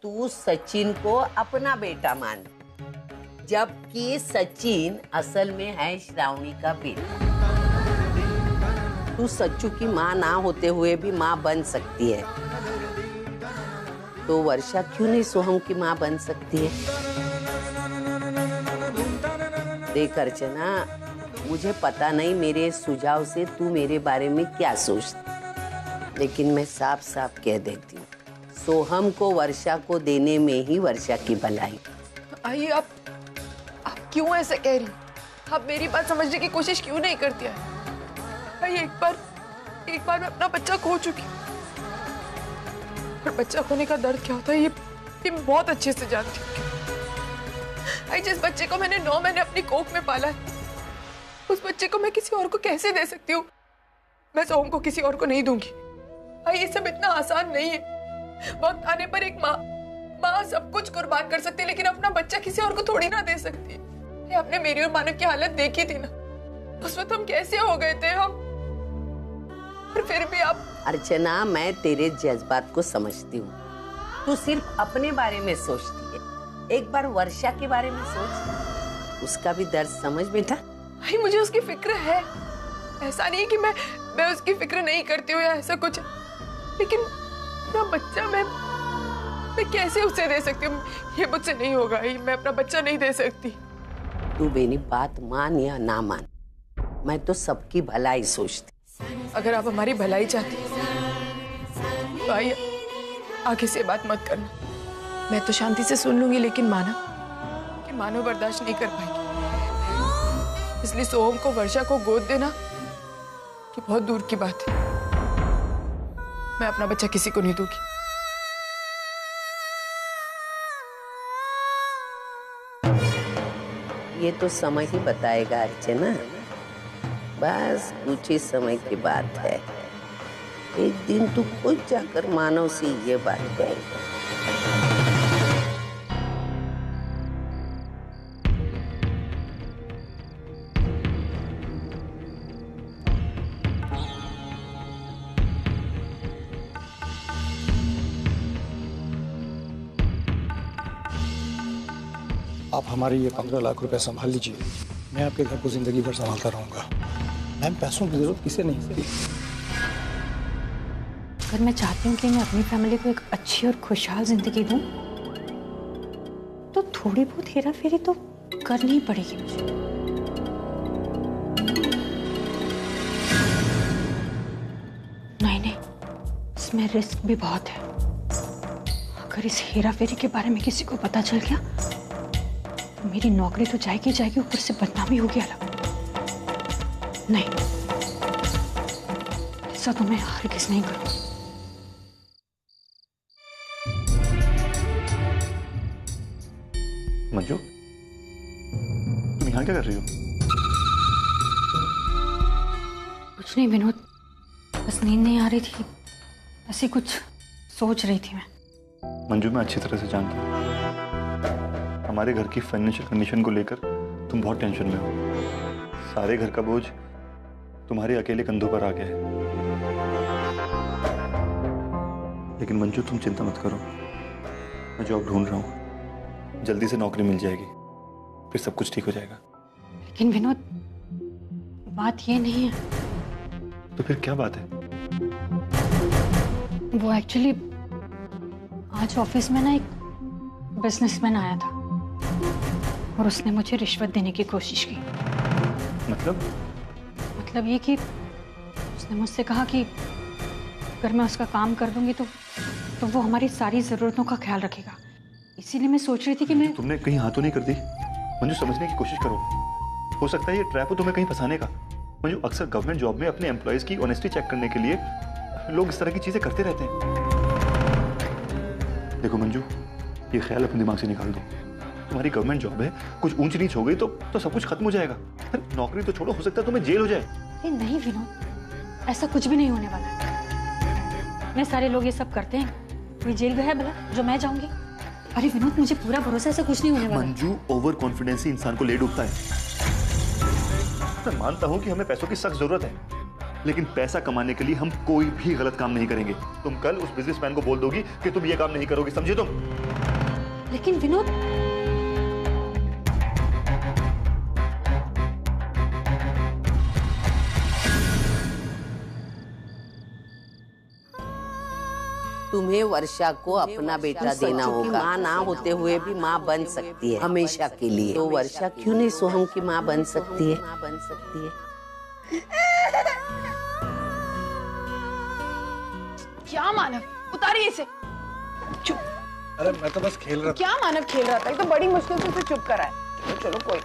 तू सचिन को अपना बेटा मान, जबकि सचिन असल में है श्रावणी का बेटा। तू सच्चू की माँ ना होते हुए भी माँ बन सकती है, तो वर्षा क्यों नहीं सोहम की माँ बन सकती है? देख अर्चना, मुझे पता नहीं मेरे सुझाव से तू मेरे बारे में क्या सोचती, लेकिन मैं साफ साफ कह देती हूँ, सोहम को वर्षा को देने में ही वर्षा की भलाई। आइए, आप क्यों ऐसे कह रही? आप मेरी बात समझने की कोशिश क्यों नहीं करती है? भाई एक बार मैं अपना बच्चा खो चुकी हूँ, और बच्चा खोने का दर्द क्या होता है ये मैं बहुत अच्छे से जानती हूँ। भाई जिस बच्चे को मैंने 9 महीने अपनी कोख में पाला है, उस बच्चे को मैं किसी और को कैसे दे सकती हूँ? मैं सोहम को किसी और को नहीं दूंगी। भाई ये सब इतना आसान नहीं है। वक्त आने पर एक माँ सब कुछ कुर्बान कर सकती है, लेकिन अपना बच्चा किसी और को थोड़ी ना दे सकती है। आपने मेरी और मानव की हालत देखी थी ना, उस वक्त हम कैसे हो गए थे हम, और फिर भी आप। अर्चना, मैं तेरे जज्बात को समझती हूँ, तू सिर्फ अपने बारे में सोचती है, एक बार वर्षा के बारे में सोच, उसका भी दर्द समझ बेटा। भाई मुझे उसकी फिक्र है, ऐसा नहीं कि मैं उसकी फिक्र नहीं करती हूँ या ऐसा कुछ, लेकिन अपना बच्चा मैं कैसे उसे दे सकती हूँ? ये मुझसे नहीं होगा, मैं अपना बच्चा नहीं दे सकती। तू मेरी बात मान या ना मान, मैं तो सबकी भलाई सोचती। अगर आप हमारी भलाई चाहती तो आइए, आगे से बात मत करना। मैं तो शांति से सुन लूंगी, लेकिन मानो बर्दाश्त नहीं कर पाएगी। इसलिए सोहम को वर्षा को गोद देना कि बहुत दूर की बात है। मैं अपना बच्चा किसी को नहीं दूंगी। ये तो समय ही बताएगा अर्चना, बस कुछ ही समय की बात है। एक दिन तू खुद जाकर मानव से ये बात कहेगा। आप हमारे ये 15 लाख रुपए संभाल लीजिए, मैं आपके घर को जिंदगी भर संभालता रहूंगा। मैम, पैसों की जरूरत किसे नहीं है। अगर मैं चाहती हूँ कि मैं अपनी फैमिली को एक अच्छी और खुशहाल जिंदगी दूँ, तो थोड़ी बहुत हेरा फेरी तो करनी ही पड़ेगी मुझे। नहीं, इसमें रिस्क भी बहुत है। अगर इस हेरा फेरी के बारे में किसी को पता चल गया तो मेरी नौकरी तो जाएगी, ऊपर से बदनामी होगी अलग। नहीं, ऐसा तो मैं हरगिज़ नहीं करूँगी। मंजू, तुम यहाँ क्या कर रही हो? कुछ नहीं विनोद, बस नींद नहीं आ रही थी, ऐसी कुछ सोच रही थी मैं। मंजू, मैं अच्छी तरह से जानता हूँ हमारे घर की फाइनेंशियल कंडीशन को लेकर तुम बहुत टेंशन में हो। सारे घर का बोझ तुम्हारे अकेले कंधों पर आ गया है। लेकिन मंजू, तुम चिंता मत करो, मैं जॉब ढूंढ रहा हूँ, जल्दी से नौकरी मिल जाएगी, फिर सब कुछ ठीक हो जाएगा। लेकिन विनोद, बात ये नहीं है। तो फिर क्या बात है? वो एक्चुअली आज ऑफिस में ना एक बिजनेसमैन आया था और उसने मुझे रिश्वत देने की कोशिश की। मतलब ये कि उसने मुझसे कहा कि अगर मैं उसका काम कर दूंगी तो वो हमारी सारी जरूरतों का ख्याल रखेगा। इसीलिए मैं सोच रही थी कि मैं। तुमने कहीं हाथों नहीं कर दी? मंजू, समझने की कोशिश करो, हो सकता है ये ट्रैप हो तुम्हें कहीं फंसाने का। मंजू, अक्सर गवर्नमेंट जॉब में अपने एम्प्लॉयज की ऑनेस्टी चेक करने के लिए लोग इस तरह की चीजें करते रहते हैं। देखो मंजू, ये ख्याल अपने दिमाग से निकाल दो। तुम्हारी गवर्नमेंट जॉब है, कुछ ऊंच नीच हो गई तो सब कुछ खत्म हो जाएगा। नौकरी तो छोड़ो, हो सकता है तुम्हें जेल हो जाए। नहीं विनोद, ऐसा कुछ भी नहीं होने वाला है। इतने सारे लोग ये सब करते हैं, कोई जेल गया है भला जो मैं जाऊंगी? अरे विनोद, मुझे पूरा भरोसा, ऐसा कुछ नहीं होने वाला। मंजू, ओवर कॉन्फिडेंस ही इंसान को ले डूबता है। मैं मानता हूं कि हमें पैसों की सख्त जरूरत है, लेकिन पैसा कमाने के लिए हम कोई भी गलत काम नहीं करेंगे। तुम कल उस बिजनेसमैन को बोल दोगी कि तुम ये काम नहीं करोगे, समझे तुम? लेकिन विनोद, तुम्हें वर्षा को अपना बेटा देना होगा। माँ ना होते हुए भी माँ बन सकती है हमेशा के लिए। तो वर्षा क्यों नहीं सोहम की माँ बन सकती है? माँ बन सकती है। क्या मानव, उतारिए इसे। चुप। अरे मैं तो बस खेल रहा था। क्या मानव खेल रहा था? ये तो बड़ी मुश्किल से उसे चुप कराए। चलो कोई,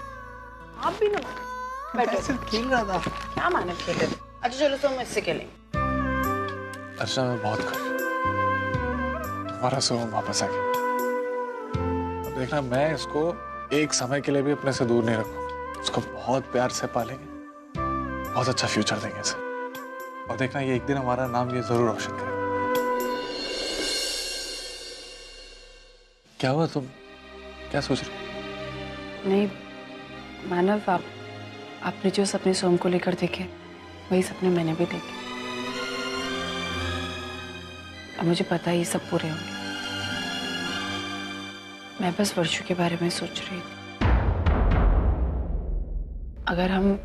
आप भी ना बैठो। सिर्फ खेल रहा था। क्या मानव खेल रहे थे? अच्छा चलो तो हम इससे खेलेंगे। अर्चना मैं बहुत खुश हूँ, तुम्हारा सोहम वापस आ गया। अब देखना मैं इसको एक समय के लिए भी अपने से दूर नहीं रखूंगा। उसको बहुत प्यार से पालेंगे, बहुत अच्छा फ्यूचर देंगे इसे। और देखना ये एक दिन हमारा नाम ये जरूर रोशन करेगा। क्या हुआ, तुम क्या सोच रहे? नहीं मानव, आपने जो सपने सोम को लेकर देखे वही सपने मैंने भी देखे। अब मुझे पता है ये सब पूरे होंगे। मैं बस वर्षू के बारे में सोच रही थी। अगर हम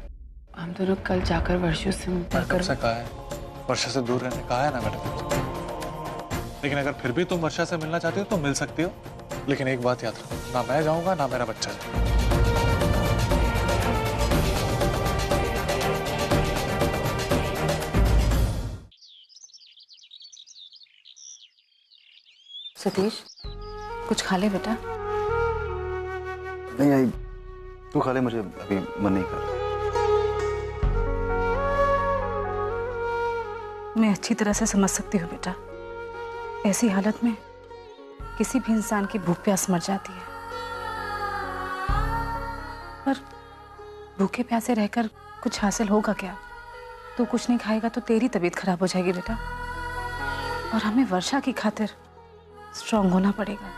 दोनों कल जाकर वर्षू से मिलकर कहा है वर्षा से दूर रहने कहा है ना मैंने तुमसे। लेकिन अगर फिर भी तुम वर्षा से मिलना चाहती हो तो मिल सकती हो, लेकिन एक बात याद रखो, ना मैं जाऊंगा ना मेरा बच्चा जाएगा। सतीश कुछ खा ले बेटा। नहीं आई, तू खा ले, मुझे अभी मन नहीं कर रहा। मैं अच्छी तरह से समझ सकती हूँ बेटा, ऐसी हालत में किसी भी इंसान की भूख प्यास मर जाती है। पर भूखे प्यासे रहकर कुछ हासिल होगा क्या? तू कुछ नहीं खाएगा तो तेरी तबीयत खराब हो जाएगी बेटा। और हमें वर्षा की खातिर स्ट्रांग होना पड़ेगा।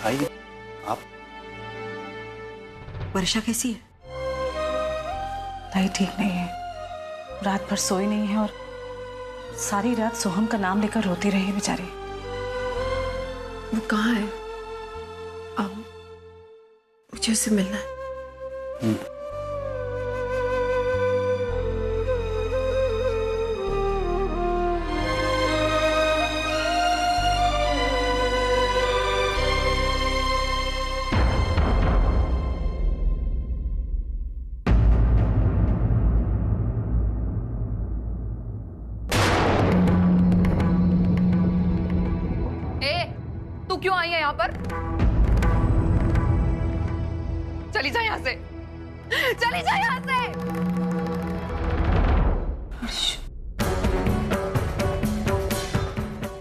आइए आप। वर्षा कैसी है? ताई ठीक नहीं है, रात भर सोई नहीं है और सारी रात सोहम का नाम लेकर रोती रही बेचारी। वो कहाँ है? अब मुझे उससे मिलना है। तू क्यों आई है यहाँ पर? चली जा यहाँ से, चली जा यहाँ से।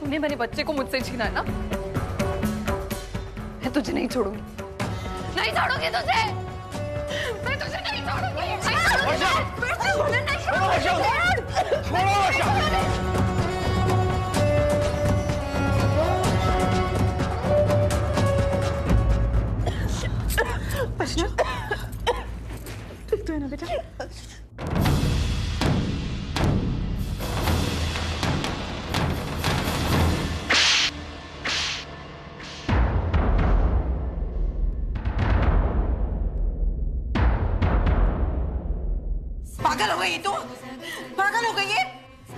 तूने मेरे बच्चे को मुझसे छीना है ना? मैं तुझे नहीं छोड़ूंगी, नहीं छोड़ूंगी तुझे, मैं तुझे नहीं छोड़ूंगी, नहीं छोड़ूंगी। ठीक तो है ना बेटा? पागल हो गई तू? पागल हो गई है?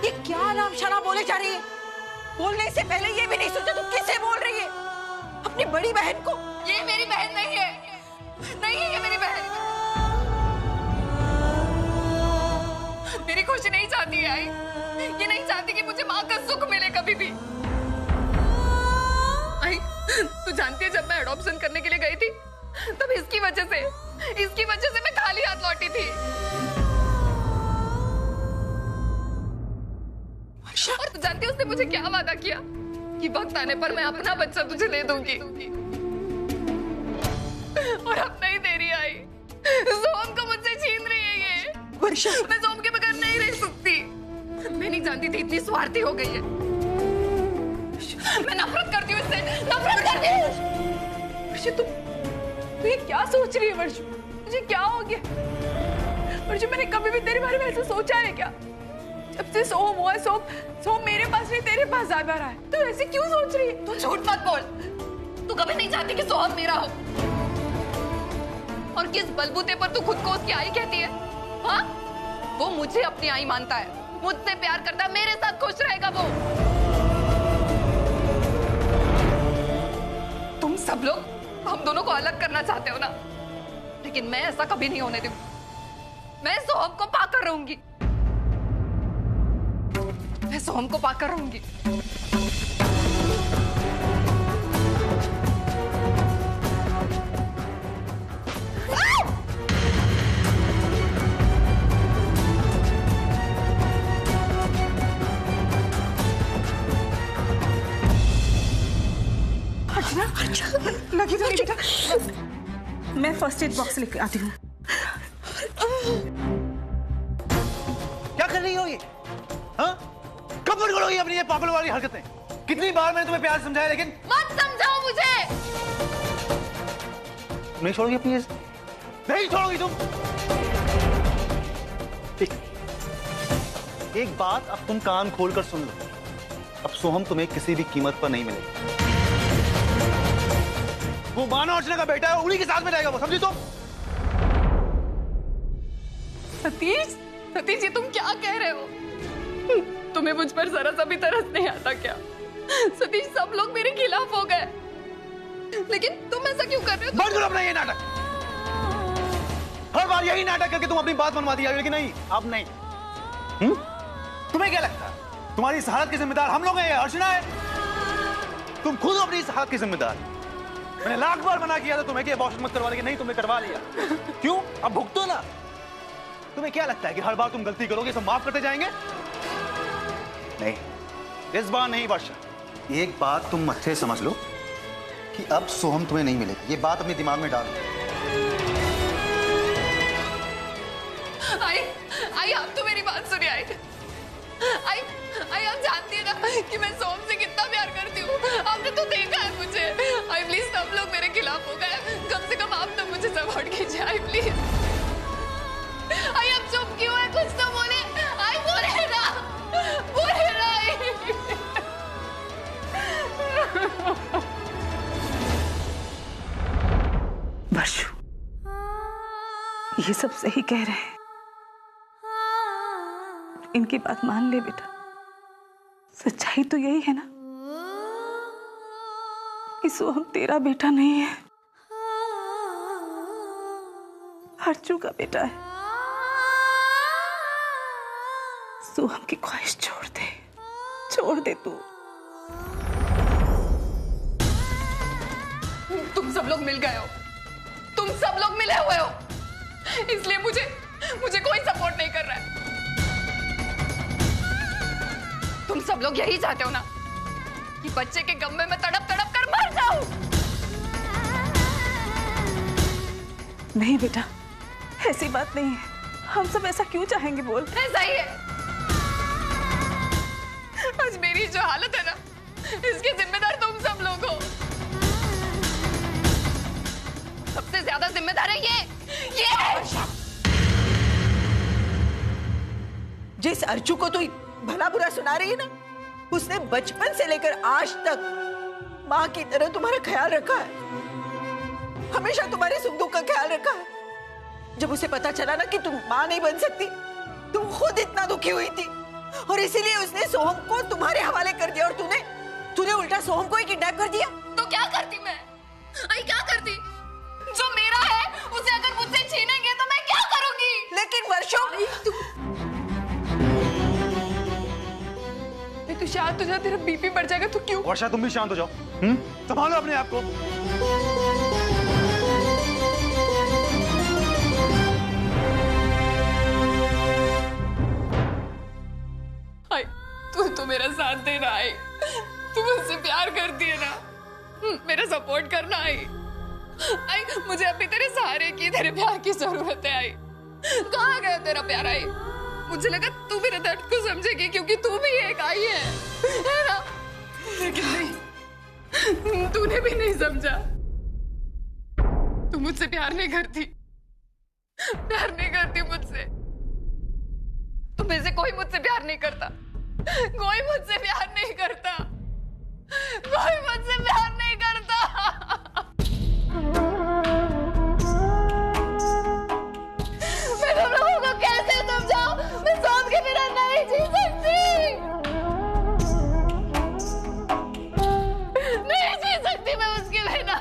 ये क्या नाम शराब बोले जा रही है? बोलने से पहले ये भी नहीं सोचा तू किसे बोल रही है? अपनी बड़ी बहन को? ये मेरी बहन नहीं है, नहीं है ये मेरी बहन। मेरी खुशी नहीं चाहती है आई, ये नहीं चाहती कि मुझे माँ का सुख मिले कभी भी। आई, तू जानती है जब मैं एडॉप्शन करने के लिए गई थी तब इसकी वजह से मैं खाली हाथ लौटी थी। और तू जानती है उसने मुझे क्या वादा किया कि वक्त आने पर मैं अपना बच्चा तुझे दे दूंगी। और अब नहीं दे रही आई, सोम को मुझसे छीन रही है ये। वर्षा, मैं सोम के बगैर नहीं रह सकती। मैं नहीं जानती थी इतनी स्वार्थी हो गई है। मैं नफरत करती हूँ इससे, नफरत करती हूँ। तुम ये क्या सोच रही है वर्षु? मुझे क्या हो गया? वर्षु, मैंने कभी भी तेरे बारे में ऐसा सोचा है क्या? जब से सोहम हुआ है, सोहम मेरे पास नहीं तेरे पास ज्यादा रहा है। तू ऐसे क्यों सोच रही है? तू झूठ मत बोल। तू कभी नहीं चाहती कि सोहम मेरा हो। और किस बलबूते पर तू खुद को उसकी आई कहती है? हाँ, वो मुझे अपनी आई मानता है, मुझसे प्यार करता है, मेरे साथ खुश रहेगा वो। तुम सब लोग हम दोनों को अलग करना चाहते हो ना, लेकिन मैं ऐसा कभी नहीं होने दूंगी। मैं सोहम को पाकर रहूंगी। मैं सोहम को पाकर रहूंगी। लगी तो नहीं बेटा? मैं फर्स्ट एड बॉक्स लेके आती हूँ। क्या कर रही हो ये? हाँ? कब बंद करोगी अपनी ये पागल वाली हरकतें? कितनी बार मैंने तुम्हें प्यार समझाया, लेकिन मत समझाओ मुझे। नहीं छोड़ोगी अपनी ये? नहीं छोड़ोगी तुम? एक बात अब तुम कान खोलकर सुन लो, अब सोहम तुम्हें किसी भी कीमत पर नहीं मिलेगा। वो मानो अर्चना का बेटा है, उन्हीं के साथ में रहेगा वो, समझी? तो सतीश, सतीश ये तुम क्या कह रहे हो? तुम्हें मुझ पर जरा सा भी तरस नहीं आता क्या? सतीश, सब लोग मेरे खिलाफ हो गए, लेकिन तुम ऐसा क्यों कर रहे हो? बंद करो अपना ये नाटक। हर बार यही नाटक करके तुम अपनी बात मनवा दिया, लेकिन नहीं, अब नहीं। तुम्हें क्या लगता है तुम्हारी इस हालत के जिम्मेदार हम लोग हैं या अर्चना है? तुम खुद हो अपनी इस हालत के जिम्मेदार। मैंने लाख बार मना किया था तुम्हें कि अबॉर्शन मत करवा, लेकिन नहीं, तुमने करवा लिया। क्यों? अब भुगतो ना। तुम्हें क्या लगता है कि हर बार तुम गलती करोगे सब माफ करते जाएंगे? नहीं, इस बार नहीं वर्षा। एक बात तुम अच्छे समझ लो कि अब सोहम तुम्हें नहीं मिलेगा, ये बात अपने दिमाग में डालो। आई आप तो मेरी बात सुनिए। आई आप जानती है ना कि मैं सोहम से कितना प्यार करती हूँ। आपने तो देखा है मुझे। आई प्लीज, सब लोग मेरे खिलाफ हो गए, कम से कम आप तो मुझे सपोर्ट कीजिए। आई प्लीज। आई आप चुप क्यों है? कुछ तो बोले। आई बोले ना, बोले ना। वर्षु, ये सब सही कह रहे हैं, इनकी बात मान ले बेटा। सच्चाई तो यही है ना कि सोहम तेरा बेटा नहीं है, अर्चू का बेटा है। सोहम की ख्वाहिश छोड़ दे तू। तुम सब लोग मिल गए हो, तुम सब लोग मिले हुए हो, इसलिए मुझे कोई सपोर्ट नहीं कर रहा है। तुम सब लोग यही चाहते हो ना कि बच्चे के गम में मैं तड़प तड़प कर मर जाऊं। नहीं बेटा, ऐसी बात नहीं है। हम सब ऐसा क्यों चाहेंगे? बोल। ऐसा ही है। आज मेरी जो हालत है ना, इसके जिम्मेदार तुम सब लोग हो। सबसे ज्यादा जिम्मेदार है ये। जिस अर्चू को तू भला बुरा सुना रही है ना, उसने बचपन से लेकर आज तक माँ की तरह तुम्हारा ख्याल रखा है, हमेशा तुम्हारे सुख दुख का ख्याल रखा है। जब उसे पता चला ना कि तुम माँ नहीं बन सकती, तुम खुद इतना दुखी हुई थी, और इसीलिए उसने सोहम को तुम्हारे हवाले कर दिया, और तूने उल्टा सोहम को ही किडनैप कर दिया। तो क्या करती मैं? आई क्या करती? जो मेरा है उसे अगर मुझसे छीनेंगे तो मैं क्या करूंगी? लेकिन वर्षों तू शांत हो जा, तेरा बीपी बढ़ जाएगा। तू क्यों? वर्षा, तुम भी शांत हो जाओ। संभालो अपने आप को। आई, तू तो मेरा साथ देना। आई, तू मुझसे प्यार करती है ना, मेरा सपोर्ट करना। आई, मुझे अभी तेरे सहारे की, तेरे प्यार की जरूरत है। आई, कहाँ गया तेरा प्यार? आई, मुझे लगा तू मेरे दर्द को समझेगी, क्योंकि तू भी एक आई है ना? लेकिन नहीं, तूने भी नहीं समझा। तू मुझसे प्यार नहीं करती, प्यार नहीं करती मुझसे। तुम में से कोई मुझसे प्यार नहीं करता, कोई मुझसे प्यार नहीं करता, कोई मुझसे प्यार नहीं करता। मैं तुम लोगों को कैसे समझाऊं? मैं सोहम के बिना नहीं जी सकती, नहीं जी सकती मैं उसके बिना।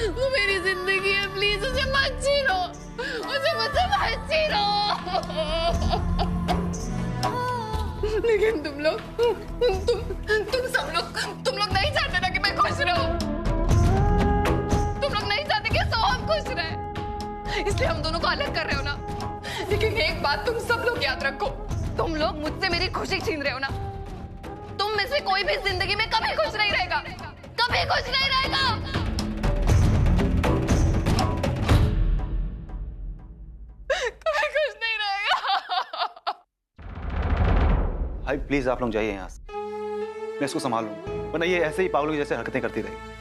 वो मेरी जिंदगी है, प्लीज उसे मत छीनो, उसे मुझसे मत छीनो। लेकिन तुम लोग नहीं चाहते ना कि मैं खुश रहूं। तुम लोग नहीं चाहते कि सोहम खुश रहे, इसलिए हम दोनों को अलग कर रहे हो ना। लेकिन एक बात तुम सब लोग याद रखो, तुम लोग मुझसे मेरी खुशी छीन रहे हो ना। तुम में से कोई भी जिंदगी में कभी खुश नहीं रहेगा, कभी खुश नहीं रहेगा। भाई प्लीज आप लोग जाइए यहाँ से, मैं इसको संभाल लूंगा, वरना ये ऐसे ही पागलों की जैसे हरकतें करती रहेगी।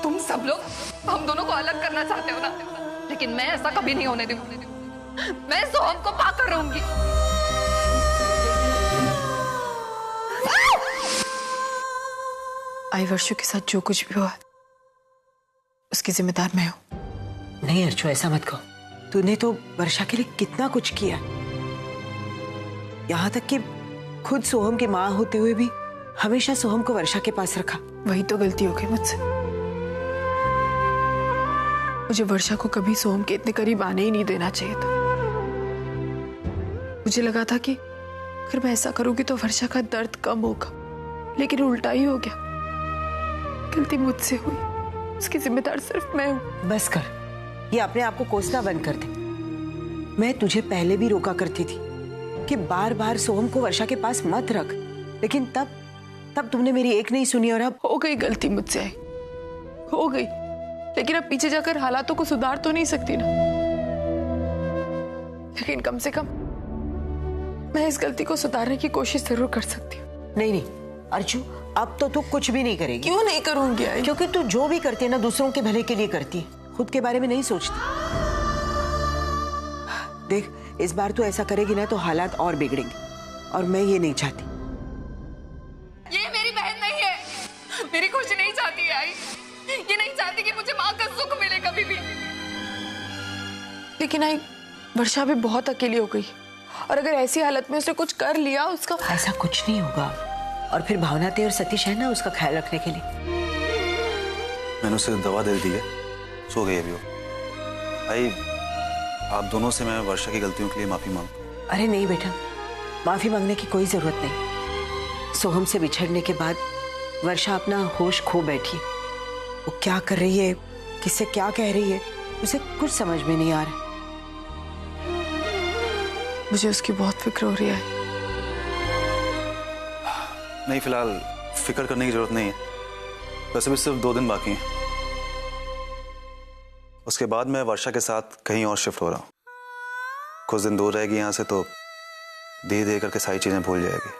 तुम सब लोग हम दोनों को अलग करना चाहते हो ना, लेकिन मैं ऐसा कभी नहीं होने दूंगी। मैं सोहम को पाकर रहूंगी। आई वर्षा के साथ जो कुछ भी हुआ उसकी जिम्मेदार मैं हूं। नहीं अर्चो, ऐसा मत कहो। तूने तो वर्षा के लिए कितना कुछ किया, यहाँ तक कि खुद सोहम की माँ होते हुए भी हमेशा सोहम को वर्षा के पास रखा। वही तो गलती हो गई मुझसे। मुझे वर्षा को कभी सोहम के इतने करीब आने ही नहीं देना चाहिए था। मुझे लगा था कि अगर मैं ऐसा करूंगी तो वर्षा का दर्द कम होगा, लेकिन उल्टा ही हो गया। गलती मुझसे हुई, उसकी जिम्मेदार सिर्फ मैं हूं। बस कर, ये अपने आप को कोसना बंद कर दे। मैं तुझे पहले भी रोका करती थी कि बार बार सोहम को वर्षा के पास मत रख, लेकिन तब तुमने मेरी एक नहीं सुनी और अब हो गई गलती मुझसे, आई हो गई, लेकिन अब पीछे जाकर हालातों को सुधार तो नहीं सकती ना। लेकिन कम से कम मैं इस गलती को सुधारने की कोशिश जरूर कर सकती हूँ। नहीं अर्चू, अब तो तू कुछ भी नहीं करेगी। क्यों नहीं करूंगी आई? क्योंकि तू जो भी करती है ना दूसरों के भले के लिए करती है, खुद के बारे में नहीं सोचती। देख, इस बार तू ऐसा करेगी ना तो हालात और बिगड़ेंगे, और मैं ये नहीं चाहती। ये मेरी बहन नहीं है, मेरी खुशी नहीं चाहती है आई। ये नहीं चाहती कि मुझे माँ का सुख मिले कभी भी। लेकिन आई, वर्षा भी बहुत अकेली हो गई, और अगर ऐसी हालत में उसने कुछ कर लिया उसका ऐसा कुछ नहीं होगा। और फिर भावनाते और सतीश है ना उसका ख्याल रखने के लिए। मैंने उसे दवा दे दी है, सो गई अभी वो। भाई आप दोनों से मैं वर्षा की गलतियों के लिए माफी मांगता हूं। अरे नहीं बेटा, माफी मांगने की कोई जरूरत नहीं। सोहम से बिछड़ने के बाद वर्षा अपना होश खो बैठी। वो क्या कर रही है, किससे क्या कह रही है, उसे कुछ समझ में नहीं आ रहा। मुझे उसकी बहुत फिक्र हो रही है। नहीं, फिलहाल फिक्र करने की जरूरत नहीं है। वैसे भी सिर्फ 2 दिन बाकी हैं। उसके बाद मैं वर्षा के साथ कहीं और शिफ्ट हो रहा हूँ। कुछ दिन दूर रहेगी यहाँ से तो धीरे धीरे करके सारी चीजें भूल जाएगी।